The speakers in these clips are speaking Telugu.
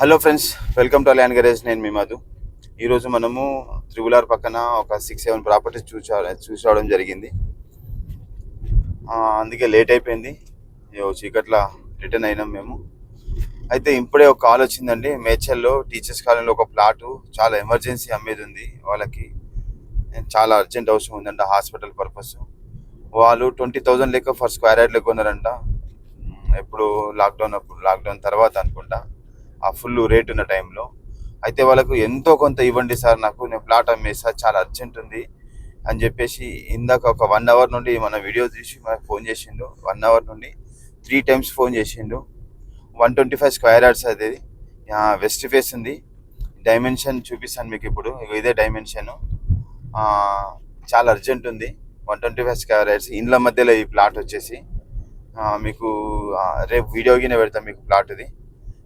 Hello friends, welcome to land garage. నేను మీ మధు. ఈరోజు మనము త్రిబులార్ పక్కన ఒక 6-7 ప్రాపర్టీస్ చూసుకోవడం జరిగింది. అందుకే లేట్ అయిపోయింది. చీకట్ల రిటర్న్ అయినాం మేము. అయితే ఇప్పుడే ఒక కాల్ వచ్చిందండి. మేడ్చల్లో టీచర్స్ కాలనీలో ఒక ప్లాటు చాలా ఎమర్జెన్సీ అమ్మేది ఉంది. వాళ్ళకి చాలా అర్జెంట్ అవసరం ఉందంట, హాస్పిటల్ పర్పస్. వాళ్ళు 20,000 లెక్క ఫర్ స్క్వేర్ యార్డ్ లెక్క కొన్నారంట. ఎప్పుడు లాక్డౌన్ తర్వాత అనుకుంటా, ఆ ఫుల్ రేట్ ఉన్న టైంలో. అయితే వాళ్ళకు ఎంతో కొంత ఇవ్వండి సార్, నేను ప్లాట్ అమ్మేసా, చాలా అర్జెంట్ ఉంది అని చెప్పేసి ఇందాక ఒక 1 అవర్ నుండి మన వీడియో తీసి మనకు ఫోన్ చేసిండు. 1 అవర్ నుండి 3 టైమ్స్ ఫోన్ చేసిండు. 125 స్క్వేర్ యార్డ్స్ అది. వెస్ట్ ఫేస్ ఉంది. డైమెన్షన్ చూపిస్తాను మీకు ఇప్పుడు. ఇదే డైమెన్షన్. చాలా అర్జెంట్ ఉంది. 125 స్క్వేర్ యార్డ్స్ ఇండ్ల మధ్యలో ఈ ప్లాట్ వచ్చేసి మీకు రేపు వీడియో కింద పెడతాం మీకు ప్లాట్ది.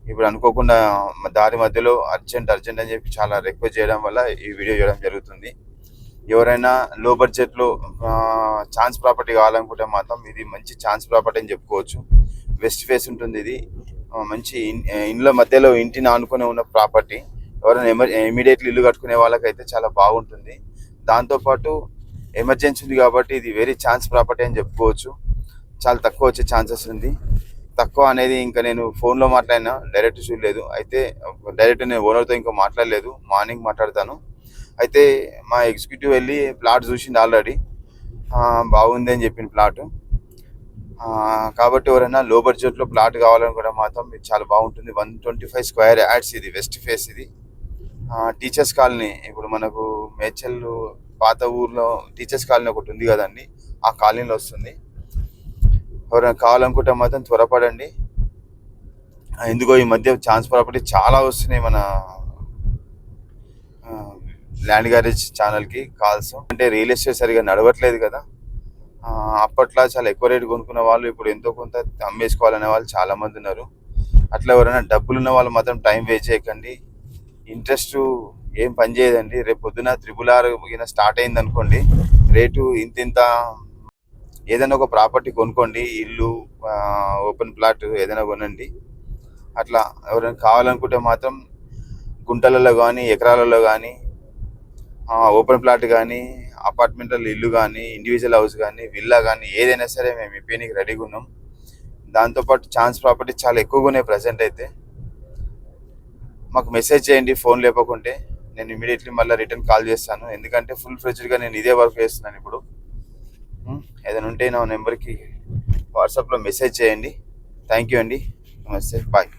ఇప్పుడు అనుకోకుండా దారి మధ్యలో అర్జెంట్ అని చెప్పి చాలా రిక్వెస్ట్ చేయడం వల్ల ఈ వీడియో చేయడం జరుగుతుంది. ఎవరైనా లో బడ్జెట్లో ఛాన్స్ ప్రాపర్టీ కావాలనుకుంటే మాత్రం ఇది మంచి ఛాన్స్ ప్రాపర్టీ అని చెప్పుకోవచ్చు. వెస్ట్ ఫేస్ ఉంటుంది. ఇది మంచి ఇండ్ల మధ్యలో ఇంటిని ఆనుకునే ఉన్న ప్రాపర్టీ. ఎవరైనా ఇమీడియట్లీ ఇల్లు కట్టుకునే వాళ్ళకైతే చాలా బాగుంటుంది. దాంతోపాటు ఎమర్జెన్సీ ఉంది కాబట్టి ఇది వెరీ ఛాన్స్ ప్రాపర్టీ అని చెప్పుకోవచ్చు. చాలా తక్కువ వచ్చే ఛాన్సెస్ ఉంది. తక్కువ అనేది ఇంకా నేను ఫోన్లో మాట్లాడినా, డైరెక్ట్ చూడలేదు. అయితే డైరెక్ట్ నేను ఓనర్తో ఇంకా మాట్లాడలేదు. మార్నింగ్ మాట్లాడతాను. అయితే మా ఎగ్జిక్యూటివ్ వెళ్ళి ప్లాట్ చూసింది ఆల్రెడీ. బాగుంది అని చెప్పిన ప్లాట్. కాబట్టి ఎవరైనా లో బడ్జెట్లో ప్లాట్ కావాలనుకుంటే మాత్రం ఇది చాలా బాగుంటుంది. 125 స్క్వేర్ యార్డ్స్. ఇది వెస్ట్ ఫేస్. ఇది టీచర్స్ కాలనీ. ఇప్పుడు మనకు మేడ్చల్ పాత ఊర్లో టీచర్స్ కాలనీ ఒకటి ఉంది కదండి, ఆ కాలనీలో వస్తుంది. ఎవరైనా కావాలనుకుంటే మాత్రం త్వరపడండి. ఎందుకో ఈ మధ్య ఛాన్స్ ప్రాపర్టీ చాలా వస్తున్నాయి మన ల్యాండ్ గ్యారేజ్ ఛానల్కి కాల్స్. అంటే రియల్ ఎస్టేట్ సరిగా నడవట్లేదు కదా. అప్పట్లో చాలా ఎక్కువ రేటు కొనుక్కున్న వాళ్ళు ఇప్పుడు ఎంతో కొంత అమ్మేసుకోవాలనే వాళ్ళు చాలామంది ఉన్నారు. అట్లా ఎవరైనా డబ్బులు ఉన్న వాళ్ళు మాత్రం టైం వేస్ట్ చేయకండి. ఇంట్రెస్ట్ ఏం పని చేయదండి. రేపు పొద్దున త్రిబులార్ స్టార్ట్ అయింది అనుకోండి, రేటు ఇంత ఏదైనా ఒక ప్రాపర్టీ కొనుక్కోండి. ఇల్లు, ఓపెన్ ప్లాట్ ఏదైనా కొనండి. అట్లా ఎవరైనా కావాలనుకుంటే మాత్రం గుంటలలో కానీ, ఎకరాలలో కానీ, ఓపెన్ ప్లాట్ కానీ, అపార్ట్మెంట్లలో ఇల్లు కానీ, ఇండివిజువల్ హౌస్ కానీ, విల్లా కానీ ఏదైనా సరే మేము ఇప్పేనికి రెడీగా ఉన్నాం. దాంతోపాటు ఛాన్స్ ప్రాపర్టీ చాలా ఎక్కువగా ఉన్నాయి ప్రజెంట్. అయితే మాకు మెసేజ్ చేయండి ఫోన్ లేపకుంటే. నేను ఇమీడియట్లీ మళ్ళీ రిటర్న్ కాల్ చేస్తాను. ఎందుకంటే ఫుల్ ఫ్లెడ్జ్డ్గా నేను ఇదే వర్క్ చేస్తున్నాను ఇప్పుడు. ఏదైనా ఉంటే నా నెంబర్కి వాట్సాప్లో మెసేజ్ చేయండి. థ్యాంక్ యూ అండి. నమస్తే, బాయ్.